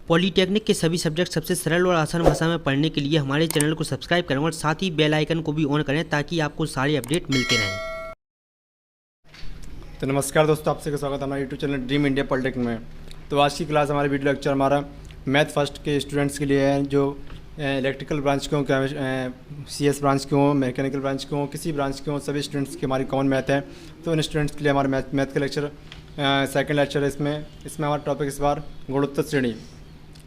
Polytechnic के सभी subject सबसे सरल और आसान भाषा में पढ़ने के लिए हमारे चैनल को सब्सक्राइब करें और साथ ही बेल आइकन को भी ऑन करें ताकि आपको सारे अपडेट मिलते रहें। तो नमस्कार दोस्तों, आपसे स्वागत है हमारे YouTube channel dream India polytechnic में। तो आज की क्लास हमारे वीडियो लेक्चर हमारा मैथ फर्स्ट के स्टूडेंट्स के लिए है, जो इलेक्ट्रिकल ब्रांच के हों, CS ब्रांच के हों, मैकेनिकल ब्रांच के हों, किसी ब्रांच के हों, सभी स्टूडेंट्स की हमारी कॉमन मैथ है। तो इन स्टूडेंट्स के लिए हमारा मैथ का लेक्चर सेकंड लेक्चर है। इसमें हमारा टॉपिक इस बार गुणोत्तर श्रेणी।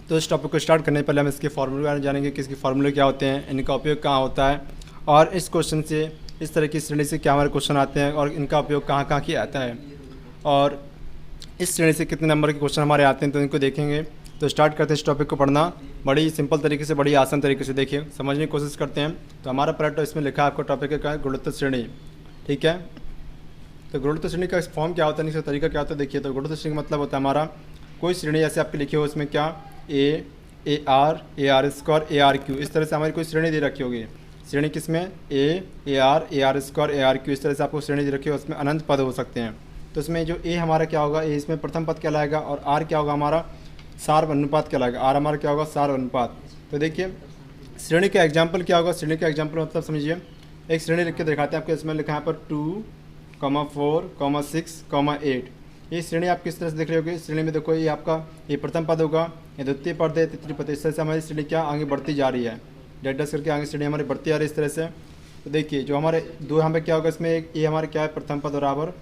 तो इस टॉपिक को स्टार्ट करने से पहले हम इसके फार्मूले के बारे में जानेंगे कि इसके फार्मूले क्या होते हैं, इनका उपयोग कहाँ होता है, और इस क्वेश्चन से इस तरह की श्रेणी से क्या हमारे क्वेश्चन आते हैं और इनका उपयोग कहाँ कहाँ किया जाता है, और इस श्रेणी से कितने नंबर के क्वेश्चन हमारे आते हैं, तो इनको देखेंगे। तो स्टार्ट करते हैं इस टॉपिक को पढ़ना बड़ी सिंपल तरीके से, बड़ी आसान तरीके से देखिए, समझने की कोशिश करते हैं। तो हमारा पहला तो इसमें लिखा है आपको टॉपिक का गुणोत्तर श्रेणी, ठीक है। तो गुणोत्तर श्रेणी का फॉर्म क्या होता है, इसका तरीका क्या होता है, देखिए। तो गुणोत्तर श्रेणी का मतलब होता है हमारा कोई श्रेणी जैसे आपकी लिखी हो, इसमें क्या AR AR² ARQ, इस तरह से हमारी कोई श्रेणी दे रखी होगी। श्रेणी किसमें AR AR² ARQ, इस तरह से आपको श्रेणी दे रखी हो, उसमें अनंत पद हो सकते हैं। तो इसमें जो A हमारा क्या होगा, A इसमें प्रथम पद कहलाएगा, और R क्या होगा हमारा सार अनुपात कहलाएगा। R हमारा क्या होगा सार अनुपात। तो देखिए श्रेणी का एग्जाम्पल क्या होगा, श्रेणी का एग्जाम्पल मतलब समझिए, एक श्रेणी लिख के दिखाते हैं आपको। इसमें लिखा है यहाँ पर 2, 4, 6, 8। ये श्रेणी आप किस तरह से देख रहे होगे। श्रेणी में देखो, ये आपका ये प्रथम पद होगा, ये द्वितीय पद है, तृतीय पद। इस तरह से हमारी श्रेणी क्या आगे बढ़ती जा रही है, डेटस करके आगे श्रेणी हमारी बढ़ती आ रही है इस तरह से। तो देखिए जो हमारे दो यहाँ पे क्या होगा, इसमें एक ये हमारे क्या है प्रथम पद बराबर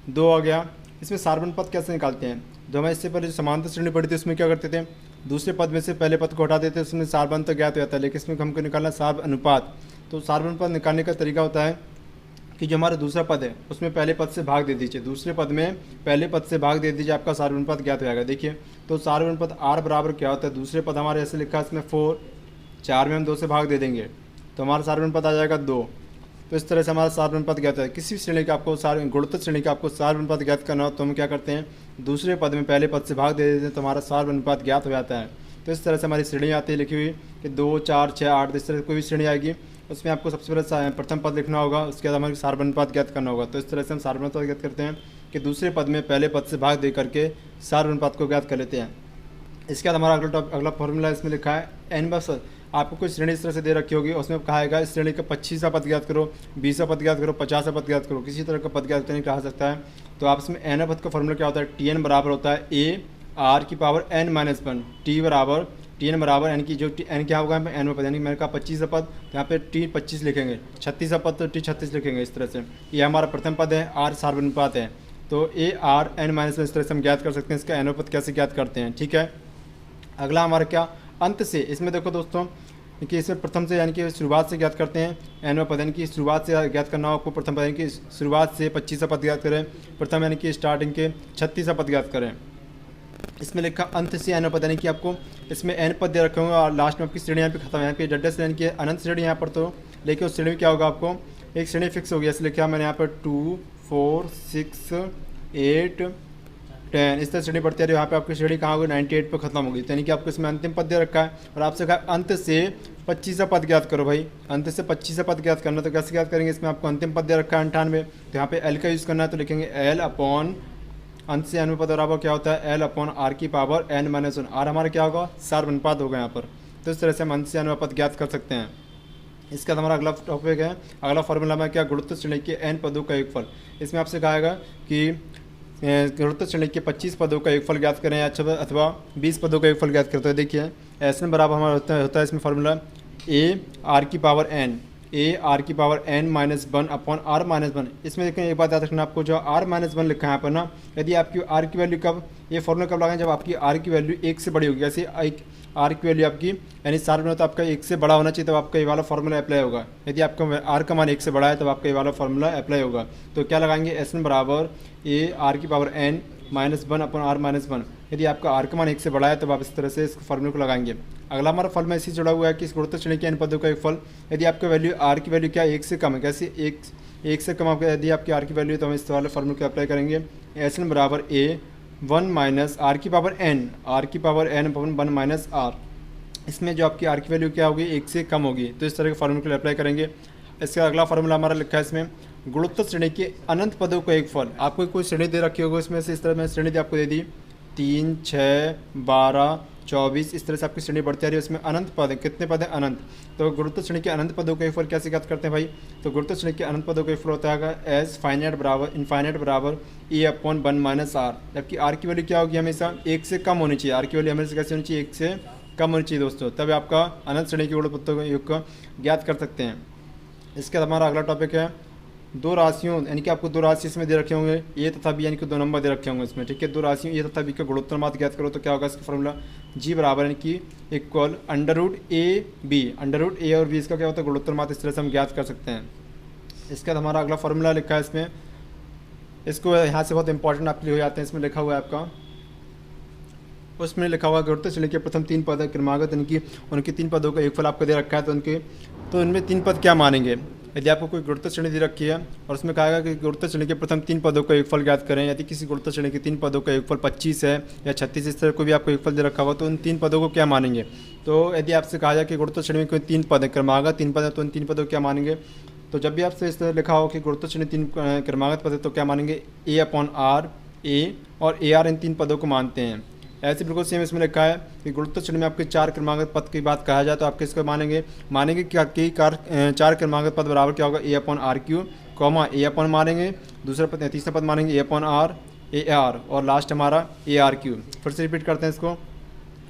2 आ गया। इसमें सार्वभौम पद कैसे निकालते हैं, जो हमें इससे पहले जो समांतर श्रेणी पढ़ी थी उसमें क्या करते थे, दूसरे पद में से पहले पद को हटा देते, उसमें सार्वभौम तो ज्ञात हो जाता है, लेकिन इसमें हमको निकालना सार्व अनुपात। तो सार्वभौम पद निकालने का तरीका होता है कि जो हमारा दूसरा पद है उसमें पहले पद से भाग दे दीजिए, दूसरे पद में पहले पद से भाग दे दीजिए, आपका सार्वभौम पद ज्ञात हो जाएगा। देखिए तो सार्वभौम पद R बराबर क्या होता है, दूसरे पद हमारे ऐसे लिखा है इसमें 4, 4 में हम 2 से भाग दे देंगे तो हमारा सार्वभौम पद आ जाएगा 2। तो इस तरह से हमारा सार्वभौम पद ज्ञात है। किसी श्रेणी का आपको गुणोत्तर श्रेणी का आपको सार्वभौम पद ज्ञात करना हो तो हम क्या करते हैं, दूसरे पद में पहले पद से भाग दे देते हैं तो हमारा सार्वभौम पद ज्ञात हो जाता है। तो इस तरह से हमारी श्रेणी आती है लिखी हुई कि 2, 4, 6, 8, इस तरह से कोई भी श्रेणी आएगी, उसमें आपको सबसे पहले प्रथम पद लिखना होगा, उसके बाद हमारे सार्वभौम पद ज्ञात करना होगा। तो इस तरह से हम सार्वभौम पद ज्ञात करते हैं कि दूसरे पद में पहले पद से भाग दे करके सार्वभौम पद को ज्ञात कर लेते हैं। इसके बाद हमारा अगला फॉर्मूला इसमें लिखा है n/। आपको कोई श्रेणी इस तरह से दे रखी होगी, उसमें कहा इस श्रेणी का 25वां पद ज्ञात करो, 20वां पद ज्ञात करो, 50वां पद ज्ञात करो, किसी तरह का पद ज्ञात करने कहा सकता है। तो आप इसमें n पद का फॉर्मूला क्या होता है, Tn बराबर होता है AR⁻n-1। T बराबर Tn बराबर n की जो n क्या होगा n में पद, यानी मैंने कहा 25वां पद, तो यहाँ पे T 25 लिखेंगे, 36वां पद तो T 36 लिखेंगे। इस तरह से ये हमारा प्रथम पद है, R सार्वभौम अनुपात है। तो AR_n-1 इस तरह से हम ज्ञात कर सकते हैं। इसका n पद कैसे ज्ञात करते हैं, ठीक है। अगला हमारा क्या अंत से, इसमें देखो दोस्तों कि इसमें प्रथम से यानी कि शुरुआत से ज्ञात करते हैं n पद, यानी कि शुरुआत से ज्ञात करना हो आपको। प्रथम पद यानी कि शुरुआत से 25वां पद ज्ञात करें, प्रथम यानी कि स्टार्टिंग के 36वां पद ज्ञात करें। इसमें लिखा अंत से n पद, यानी कि आपको इसमें n पद दे रखे होंगे और लास्ट में आपकी श्रेणी यहाँ पे खत्म है, यहाँ पे डड्डे से यानी कि अनंत श्रेणी यहाँ पर। तो लेकिन उस श्रेणी में क्या होगा, आपको एक श्रेणी फिक्स होगी। ऐसे लिखा मैंने यहाँ पर 2, 4, 6, 8, 10, इस तरह श्रेणी बढ़ती है। यहाँ पे आपकी श्रेणी कहाँ होगी, 98 पे खत्म होगी। यानी कि आपको इसमें अंतिम पद दे रखा है और आपसे कहा अंत से 25वां पद ज्ञात करो। भाई अंत से 25वां पद ज्ञात करना, तो कैसे ज्ञात करेंगे, इसमें आपको अंतिम पद दे रखा है 98, तो यहाँ पे L का यूज़ करना है। तो लिखेंगे L अपॉन अंत से n पद बराबर क्या होता है, L/R⁻n-1। R हमारा क्या होगा सार्वभौम अनुपात होगा यहाँ पर। तो इस तरह से हम अंत से n पद ज्ञात कर सकते हैं। इसके बाद हमारा अगला टॉपिक है, अगला फॉर्मूला में क्या, गुणोत्तर श्रेणी के n पदों का योगफल। इसमें आपसे कहा कि गुणोत्तर श्रेणी के 25 पदों का योगफल ज्ञात करें अथवा 20 पदों का योगफल ज्ञात करते हैं। देखिए Sn बराबर हमारा होता है इसमें formula AR⁻n AR⁻n-1 upon R-1। इसमें देखें एक बात याद रखना आपको, जो R-1 लिखा है यहाँ पर ना, यदि आपकी R की वैल्यू कब, ये फॉर्मूला कब लगाएं, जब आपकी R की वैल्यू 1 से बड़ी होगी। जैसे R की वैल्यू आपकी यानी सार्वभौम तो आपका 1 से बड़ा होना चाहिए, तब आपका ये वाला फॉर्मूला अप्लाई होगा। यदि आपका R का मान 1 से बड़ा है तब आपका ये वाला फॉर्मूला अप्लाई होगा। तो क्या लगाएंगे, Sn बराबर AR⁻n-1 अपॉन R-1। यदि आपका R का मान 1 से बड़ा है तब आप इस तरह से इस फॉर्मूले को लगाएंगे। अगला हमारा फॉर्मूला इसी जुड़ा हुआ है कि इस गुणोत्तर श्रेणी के n पदों का योगफल, यदि आपका वैल्यू R की वैल्यू क्या 1 से कम है, कैसे 1 से कम आपका यदि आपकी R की वैल्यू, तो हम इस वाले फॉर्मूले को अप्लाई करेंगे। Sn बराबर A1 - R⁻n अपॉन 1 - R। इसमें जो आपकी R की वैल्यू क्या होगी, 1 से कम होगी, तो इस तरह के फॉर्मूले को अप्लाई करेंगे। इसका अगला फॉर्मूला हमारा लिखा है इसमें गुणोत्तर श्रेणी के अनंत पदों का एक फल। आपको कोई श्रेणी दे रखी होगी, उसमें से इस तरह मैं श्रेणी आपको दे दी 3, 6, 12, 24, इस तरह से आपकी श्रेणी बढ़ती आ रही है। उसमें अनंत पद है, कितने पद हैं? अनंत। तो गुरुत्व श्रेणी के अनंत पदों का योगफल कैसे ज्ञात करते हैं भाई? तो गुरुत्व श्रेणी के अनंत पदों का योगफल होता है एज फाइनाइट बराबर इनफाइनाइट बराबर E/1 माइनस आर, जबकि आर की वैल्यू क्या होगी? हमेशा 1 से कम होनी चाहिए। आर की वैल्यू हमेशा कैसे होनी चाहिए? 1 से कम होनी चाहिए दोस्तों, तब आपका अनंत श्रेणी के गुणोत्तर योग को ज्ञात कर सकते हैं। इसके बाद हमारा अगला टॉपिक है दो राशियों, यानी कि आपको दो राशि इसमें दे रखे होंगे ए तथा बी, यानी कि 2 नंबर दे रखे होंगे इसमें, ठीक है। दो राशियों ए तथा बी का गुणोत्तर मात्र ज्ञात करो तो क्या होगा इसका फॉर्मूला? जी बराबर यानी कि इक्वल √a/b, √a और b इसका क्या होता है? गुणोत्तर मात्र। इस तरह से हम ज्ञात कर सकते हैं। इसके बाद हमारा अगला फॉर्मूला लिखा है इसमें, इसको यहाँ से बहुत इंपॉर्टेंट आपके लिए हो जाते हैं। इसमें लिखा हुआ है आपका, उसमें लिखा हुआ गुरुत्व श्रेणी के प्रथम 3 पद क्रमागत, यानी कि उनके 3 पदों का योगफल आपको दे रखा है, तो उनमें 3 पद क्या मानेंगे? यदि आपको कोई गुरुत्व श्रेणी दे रखी है और उसमें कहा गया कि गुरुत्व श्रेणी के प्रथम 3 पदों का योगफल ज्ञात करें, यदि किसी गुरुत्व श्रेणी के 3 पदों का योगफल 25 है या 36, इस तरह कोई भी आपको योगफल दे रखा हुआ, तो उन 3 पदों को क्या मानेंगे? तो यदि आपसे कहा जाए कि गुरुत्व श्रेणी में कोई 3 पद है, क्रमागत 3 पद है, तो उन 3 पदों को क्या मानेंगे? तो जब भी आपसे इस तरह लिखा हो कि गुरुत्व श्रेणी 3 क्रमागत पद है, तो क्या मानेंगे? A/R, A और AR इन 3 पदों को मानते हैं। ऐसे बिल्कुल सेम इसमें लिखा है कि गुरुत्व श्रेणी में आपके 4 क्रमागत पद की बात कहा जाए तो आप किसको मानेंगे कि आपके 4 क्रमागत पद बराबर क्या होगा? A/R3, A मानेंगे, दूसरा पद तीसरा पद मानेंगे A/R, AR और लास्ट हमारा AR3। फिर से रिपीट करते हैं इसको।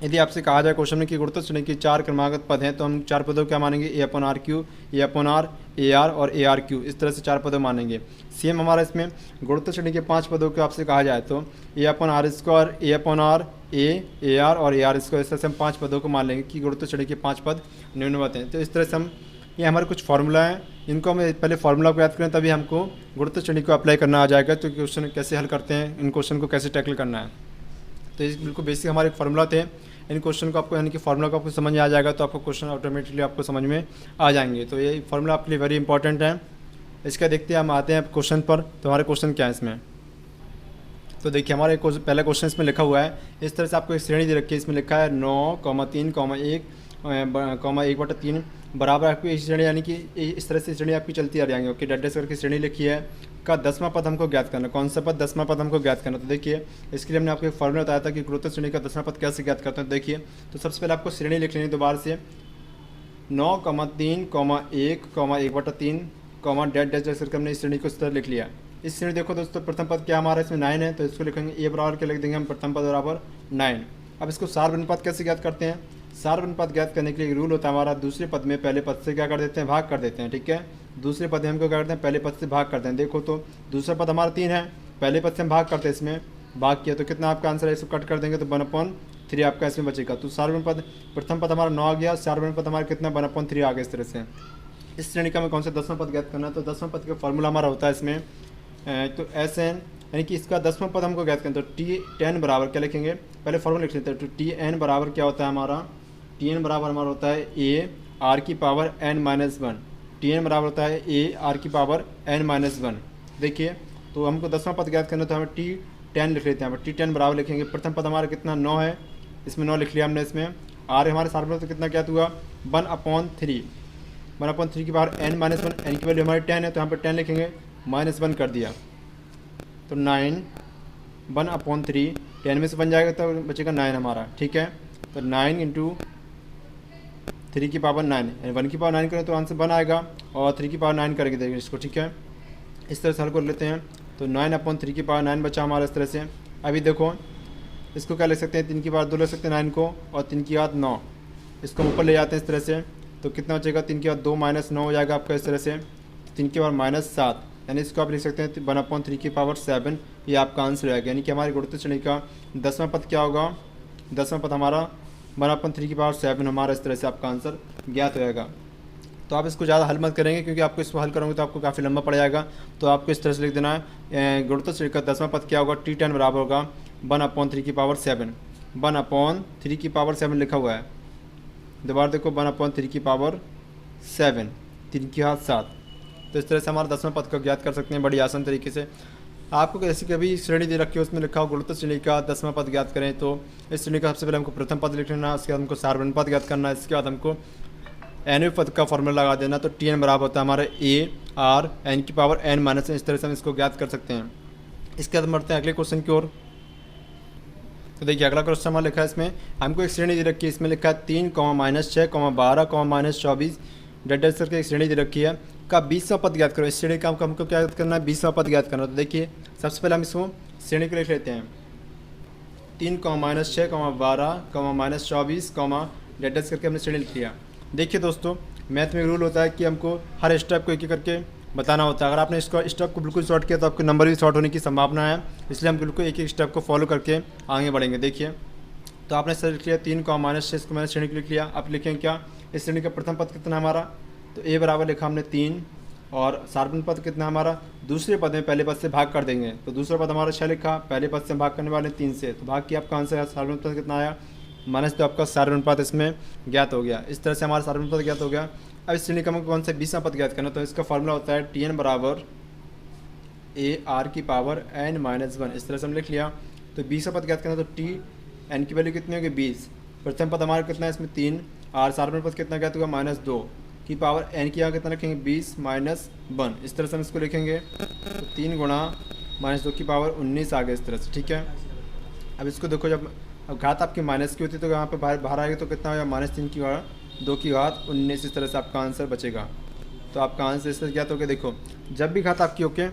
यदि आपसे कहा जाए क्वेश्चन में कि गुरुत्व श्रेणी के 4 क्रमागत पद हैं, तो हम 4 पदों को क्या मानेंगे? A/R3, A/R, AR और AR3, इस तरह से 4 पदों मानेंगे। सेम हमारा इसमें गुरुत्व श्रेणी के 5 पदों को आपसे कहा जाए तो A/R², A/R, A, AR और AR इसको, इस तरह से हम 5 पदों को मान लेंगे कि गुरुत्व श्रेणी के 5 पद निम्नवत हैं। तो इस तरह से हम, ये हमारे कुछ फार्मूला हैं, इनको हमें पहले फार्मूला को याद करें, तभी हमको गुरुत्व श्रेणी को अप्लाई करना आ जाएगा। तो क्वेश्चन कैसे हल करते हैं, इन क्वेश्चन को कैसे टैकल करना है, तो ये बिल्कुल बेसिक हमारे फार्मूला थे। इन क्वेश्चन को आपको, यानी कि फार्मूला को आपको समझ में आ जाएगा तो आपको क्वेश्चन ऑटोमेटिकली आपको समझ में आ जाएंगे। तो ये फार्मूला आपके लिए वेरी इंपॉर्टेंट है। इसका देखते हैं, हम आते हैं क्वेश्चन पर। तो हमारे क्वेश्चन क्या है इसमें? तो देखिए हमारा पहला क्वेश्चन इसमें लिखा हुआ है, इस तरह से आपको एक श्रेणी दे रखी है। इसमें लिखा है 9,3,1,1/3 बराबर आपकी इस श्रेणी, यानी कि इस तरह से श्रेणी आपकी चलती आ जाएंगी। ओके, डैश करके श्रेणी लिखी है का 10वां पद हमको ज्ञात करना। कौन सा पद? 10वां पद हमको ज्ञात करना। तो देखिए इसके लिए हमने आपको एक फॉर्मूला बताया था कि गुरुत्व श्रेणी का 10वां पद कैसे ज्ञात करते हैं। देखिए, तो सबसे पहले आपको श्रेणी लिख लेनी दोबारा से 9,3,1/3 डैश करके हमने इस श्रेणी को इस तरह लिख लिया। इस श्रेणी देखो दोस्तों, प्रथम पद क्या हमारा इसमें 9 है, तो इसको लिखेंगे A बराबर क्या लिख देंगे हम? प्रथम पद बराबर 9। अब इसको सार्वजनिक पद कैसे ज्ञात करते हैं? सार्वजनिक पद ज्ञात करने के लिए एक रूल होता है हमारा, दूसरे पद में पहले पद से क्या कर देते हैं? भाग कर देते हैं, ठीक है। दूसरे पद में हमको क्या करते हैं? पहले पद से भाग करते हैं। देखो तो दूसरा पद हमारा 3 है, पहले पद से हम भाग करते हैं, इसमें भाग किया तो कितना आपका आंसर है? इसको कट कर देंगे तो 1/3 आपका इसमें बचेगा। तो सार्वजनिक पद, प्रथम पद हमारा 9 आ गया, सार्वजनिक पद हमारा कितना? 1/3 आ गया। इस तरह से इस श्रेणी का हमें कौन सा 10वां पद ज्ञात करना है? तो 10वां पद का फॉर्मूला हमारा होता है इसमें तो SN, यानी कि इसका 10वां पद हमको ज्ञात करना है। तो T10 बराबर क्या लिखेंगे? पहले फॉर्मूला लिख लेते हैं। तो TN बराबर क्या होता है हमारा? TN बराबर हमारा होता है AR⁻n-1। TN बराबर होता है AR⁻n-1। देखिए, तो हमको 10वां पद ज्ञात करना है, तो हमें T10 लिख लेते हैं। हम T10 बराबर लिखेंगे, प्रथम पद हमारा कितना? 9 है, इसमें 9 लिख लिया हमने। इसमें R हमारे सार्वजनिक तो कितना ज्ञात हुआ? 1/3 की पावर n-1, n की वैल्यू हमारी 10 है, तो यहाँ पर 10 लिखेंगे, -1 कर दिया तो 9 1/3, 10 में से बन जाएगा तो बचेगा 9 हमारा, ठीक है। तो 9 × 3 की पावर 9, 1 की पावर 9 करें तो आंसर 1 आएगा, और 3 की पावर 9 करेंगे देखिए इसको, ठीक है। इस तरह से हल कर लेते हैं। तो 9/3 की पावर 9 बचा हमारा इस तरह से। अभी देखो इसको क्या ले सकते हैं? 3 की पावर 2 ले सकते हैं 9 को, और 3 की पावर 9, इसको ऊपर ले जाते हैं इस तरह से। तो कितना बचेगा? 3 की पावर 2 -9 हो जाएगा आपका इस तरह से। 3 की पावर -7, यानी इसको आप लिख सकते हैं 1/3 की पावर 7, ये आपका आंसर आएगा। यानी कि हमारे गुरुत्व श्रेणी का 10वां पद क्या होगा? 10वां पद हमारा 1/3 की पावर 7 हमारा इस तरह से आपका आंसर ज्ञात हो जाएगा। तो आप इसको ज़्यादा हल मत करेंगे, क्योंकि आपको इसको हल करोगे तो आपको काफ़ी लंबा पड़ जाएगा। तो आपको इस तरह से लिख देना है, गुरुत्व श्रेणी का 10वां पद क्या होगा? T10 बराबर होगा 1/3 की पावर 7। 1/3 की पावर 7 लिखा हुआ है, दोबारा देखो 1/3 की पावर 7, 3 की घात 7। तो इस तरह से हमारा 10वां पद को ज्ञात कर सकते हैं बड़ी आसान तरीके से। आपको ऐसी कभी श्रेणी दे रखी हो, उसमें लिखा हो गुरुत्व श्रेणी का 10वां पद ज्ञात करें, तो इस श्रेणी का सबसे पहले हमको प्रथम पद लिख लेना, उसके बाद हमको सार्वजनिक पद ज्ञात करना है, इसके बाद हमको nवें पद का फॉर्मूला लगा देना। तो Tn बराबर होता है हमारा AR n की पावर n-1। इस तरह से हम इसको ज्ञात कर सकते हैं। इसके बाद बढ़ते हैं अगले क्वेश्चन की ओर। तो देखिए अगला क्वेश्चन हमारा लिखा है, इसमें हमको एक श्रेणी दे रखी है, इसमें लिखा है 3, -6, -12, -24 डेटा करके एक श्रेणी दे रखी है का 20वां पद ज्ञात करो। इस श्रेणी का हमको क्या करना है, 20वां पद ज्ञात करना है। तो देखिए सबसे पहले हम इसको श्रेणी को लिख लेते हैं 3, -6, -12, -24, डेटा करके हमने श्रेणी लिख लिया। देखिए दोस्तों मैथ में रूल होता है कि हमको हर स्टेप को एक एक करके बताना होता है। अगर आपने इसको स्टेप को बिल्कुल शॉर्ट किया तो आपके नंबर भी शॉर्ट होने की संभावना है, इसलिए हम बिल्कुल एक एक स्टेप को फॉलो करके आगे बढ़ेंगे। देखिए तो आपने सर लिख लिया 3, -6 इसको मैंने श्रेणी को लिख लिया। आप लिखेंगे क्या, इस श्रेणी का प्रथम पद कितना हमारा, तो a बराबर लिखा हमने 3 और सार्वजनिक पद कितना हमारा, दूसरे पद में पहले पद से भाग कर देंगे। तो दूसरा पद हमारा 6 लिखा, पहले पद से भाग करने वाले 3 से, तो भाग की आपका आंसर है सार्वजनिक पद कितना आया -2। आपका सार्वजनिक पद इसमें ज्ञात हो गया। इस तरह से हमारा सार्वजनिक पद ज्ञात हो गया। अब इस श्रेणी का हमको कौन सा 20वां पद ज्ञात करना, तो इसका फॉर्मूला होता है Tn बराबर AR की पावर n-1। इस तरह से हम लिख लिया। तो 20वां पद ज्ञात करना, तो Tn की वैल्यू कितनी होगी 20। प्रथम पद हमारा कितना है इसमें 3, और सार्वजनिक पद कितना ज्ञात होगा -2 की पावर n की यहाँ कितना रखेंगे 20 -1। इस तरह से हम इसको लिखेंगे। तो 3 गुणा -2 की पावर 19 आ गया इस तरह से, ठीक है। अब इसको देखो, जब अब घात आपकी माइनस की होती है तो यहाँ पे बाहर आएगी तो कितना होगा -3 की घात 2 की घात 19। इस तरह से आपका आंसर बचेगा। तो आपका आंसर इस तरह ज्ञात हो गया। देखो जब भी घात आपकी ओके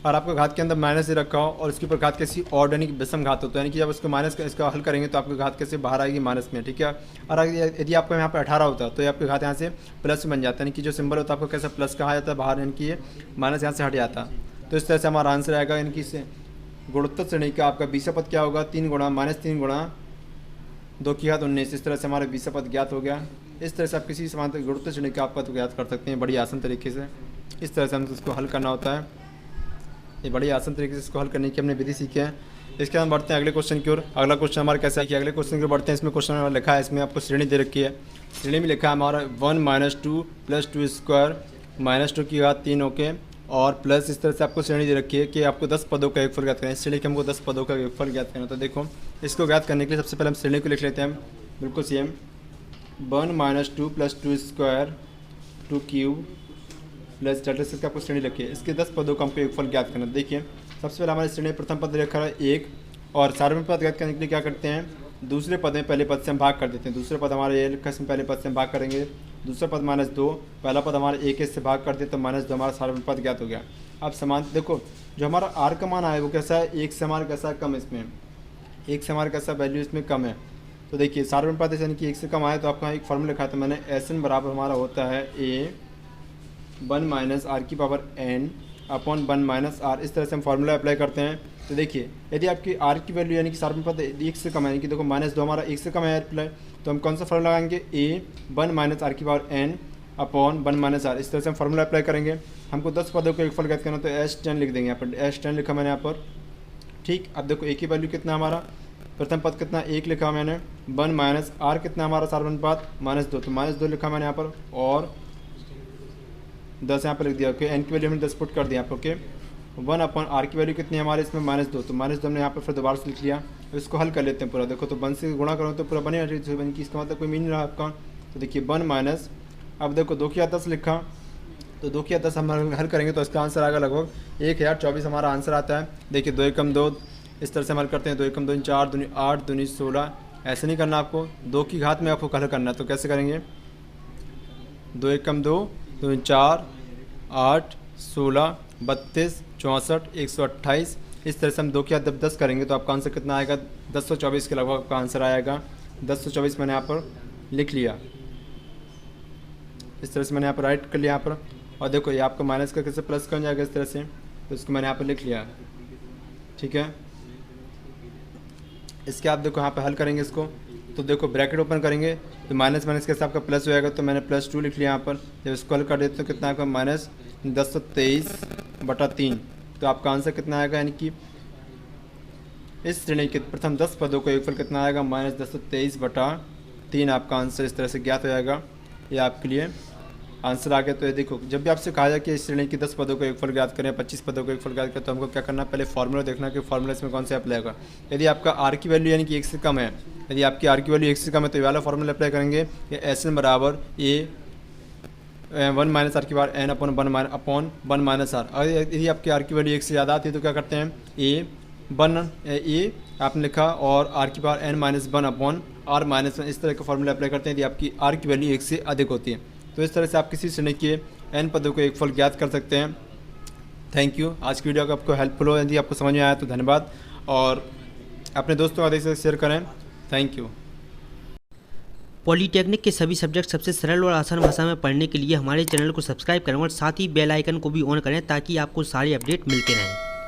और आपको घात के अंदर माइनस से रखा हो और इसके ऊपर घात कैसी ऑड यानी कि विषम घात होता है, यानी कि जब उसको माइनस का इसका हल करेंगे तो आपकी घात कैसे बाहर आएगी माइनस में, ठीक है। और यदि आपको यहाँ पे 18 होता है तो ये आपके घात यहाँ से प्लस में बन जाता है, यानी कि जो सिंबल होता है आपको कैसा प्लस कहा जाता है बाहर, यानी कि ये माइनस यहाँ से हट जाता। तो इस तरह से हमारा आंसर आएगा, यानी कि गुणोत्तर श्रेणी का आपका 20वां पद क्या होगा, 3 गुणा -3 गुणा 2 की घात 19। इस तरह से हमारा 20वां पद ज्ञात हो गया। इस तरह से आप किसी समांतर गुणोत्तर श्रेणी का आप पद ज्ञात कर सकते हैं बड़ी आसान तरीके से। इस तरह से हम इसको हल करना होता है। ये बड़ी आसान तरीके से इसको हल करने की हमने विधि सीखी है। इसके बाद बढ़ते हैं अगले क्वेश्चन की ओर। अगला क्वेश्चन हमारा कैसा है कि अगले क्वेश्चन की ओर बढ़ते हैं। इसमें क्वेश्चन हमारा लिखा है, इसमें आपको श्रेणी दे रखी है। श्रेणी में लिखा है हमारा 1 - 2 + 2 स्क्वायर -2 की घात 3 ओके, और प्लस इस तरह से आपको श्रेणी दे रखी है कि आपको 10 पदों का योगफल ज्ञात करना है। इस श्रेणी के हमको 10 पदों का योगफल ज्ञात करना। तो देखो इसको ज्ञात करने के लिए सबसे पहले हम श्रेणी को लिख लेते हैं बिल्कुल same 1 - 2 + 2 square 2 cube plus delta से आपको श्रेणी रखी है। इसके 10 पदों का हमको योगफल ज्ञात करना। देखिए सबसे पहले हमारी श्रेणी प्रथम पद रखा है 1, और सार्वजनिक पद ज्ञात करने के लिए क्या करते हैं, दूसरे पद में पहले पद से हम भाग कर देते हैं। दूसरे पद हमारे ये लिखा है पहले पद से हम भाग करेंगे, दूसरा पद -2, पहला पद हमारे 1 से भाग करते तो -2 हमारा सार्वजनिक पद ज्ञात हो गया। अब समान देखो जो हमारा आर का मान आया वो कैसा है, 1 से हमारा कैसा कम, इसमें 1 से हमारा कैसा वैल्यू इसमें कम है। तो देखिए सार्वजनिक पद यानी कि 1 से कम आया तो आपका एक फॉर्मूला लिखा था मैंने, Sn बराबर हमारा होता है A1 - R की पावर n अपॉन 1 - R। इस तरह से हम फार्मूला अप्लाई करते हैं। तो देखिए यदि आपकी R की वैल्यू यानी कि सार्वजनिक पद 1 से कम है, यानी कि देखो -2 हमारा 1 से कम है अप्लाई, तो हम कौन सा फॉर्मूला लगाएंगे, A1 - R की पावर n अपॉन 1 - R। इस तरह से हम फार्मूला अप्लाई करेंगे। हमको 10 पदों को योगफल ज्ञात करना, तो S10 लिख देंगे यहाँ पर, S10 लिखा मैंने यहाँ पर, ठीक। अब देखो A की वैल्यू कितना हमारा, प्रथम पद कितना 1 लिखा मैंने, 1 - R कितना हमारा सार्वजनिक पद -2, तो -2 लिखा मैंने यहाँ पर, और 10 यहाँ पर लिख दिया। ओके n की वैल्यू हमने 10 पुट कर दिया यहाँ पर। ओके 1 अपॉन R की वैल्यू कितनी है हमारे इसमें -2, तो -2 हमने यहाँ पर फिर दोबारा से लिख लिया। इसको हल कर लेते हैं पूरा। देखो तो 1 से गुणा करो तो पूरा बने, की इसका मतलब कोई मीनिंग रहा आपका। तो देखिए 1 माइनस, अब देखो 2 की 10 लिखा, तो 2 की 10 हम हल करेंगे तो इसका आंसर आएगा लगभग 1024 हमारा आंसर आता है। देखिए 2 एकम 2 इस तरह से हल करते हैं, 2 एकम 2 4 2 8 2 16। ऐसे नहीं करना आपको, 2 की घात में आपको हल करना है। तो कैसे करेंगे, 2 एकम 2 2 4 8 16 32 64 128। इस तरह से हम 2 की 10 करेंगे तो आपका आंसर कितना आएगा, 1024 के लगभग आपका आंसर आएगा। 1024 मैंने यहाँ पर लिख लिया, इस तरह से मैंने यहाँ पर राइट कर लिया यहाँ पर। और देखो ये आपको माइनस करके से प्लस कर जाएगा इस तरह से, तो इसको मैंने यहाँ पर लिख लिया, ठीक है। इसके आप देखो यहाँ पर हल करेंगे इसको, तो देखो ब्रैकेट ओपन करेंगे तो माइनस माइनस कैसे आपका प्लस हो जाएगा, तो मैंने +2 लिख लिया यहाँ पर। जब इसको हल कर देते तो कितना आपका -1023/3। तो आपका आंसर कितना आएगा, यानी कि इस श्रेणी के प्रथम 10 पदों का योगफल कितना आएगा, -1023/3 आपका आंसर इस तरह से ज्ञात हो जाएगा। ये आपके लिए आंसर आ गया। तो ये देखो जब भी आपसे कहा जाए कि इस श्रेणी की 10 पदों का योगफल ज्ञात करें, 25 पदों का योगफल ज्ञात करें, तो हमको क्या करना है, पहले फॉर्मूला देखना कि फॉर्मूला इसमें कौन से अप्लाई होगा। यदि आपका R की वैल्यू यानी कि 1 से कम है, यदि आपकी R की वैल्यू 1 से कम है तो ये वाला फॉर्मूला अप्लाई करेंगे कि Sn बराबर A1 - R की पावर n अपॉन 1 - R। और यदि आपकी R की वैल्यू 1 से ज़्यादा आती है तो क्या करते हैं, 1 ए आपने लिखा और आर की पावर n-1 अपॉन r -1, इस तरह का फॉर्मूला अप्लाई करते हैं यदि आपकी r की वैल्यू 1 से अधिक होती है। तो इस तरह से आप किसी श्रेणी के n पदों को एक फल ज्ञात कर सकते हैं। Thank you. आज की वीडियो अगर आपको हेल्पफुल हो, यदि आपको समझ में आया तो धन्यवाद, और अपने दोस्तों का देख शेयर करें। Thank you. पॉलीटेक्निक के सभी सब्जेक्ट सबसे सरल और आसान भाषा में पढ़ने के लिए हमारे चैनल को सब्सक्राइब करें और साथ ही बेल आइकन को भी ऑन करें ताकि आपको सारे अपडेट मिलते रहें।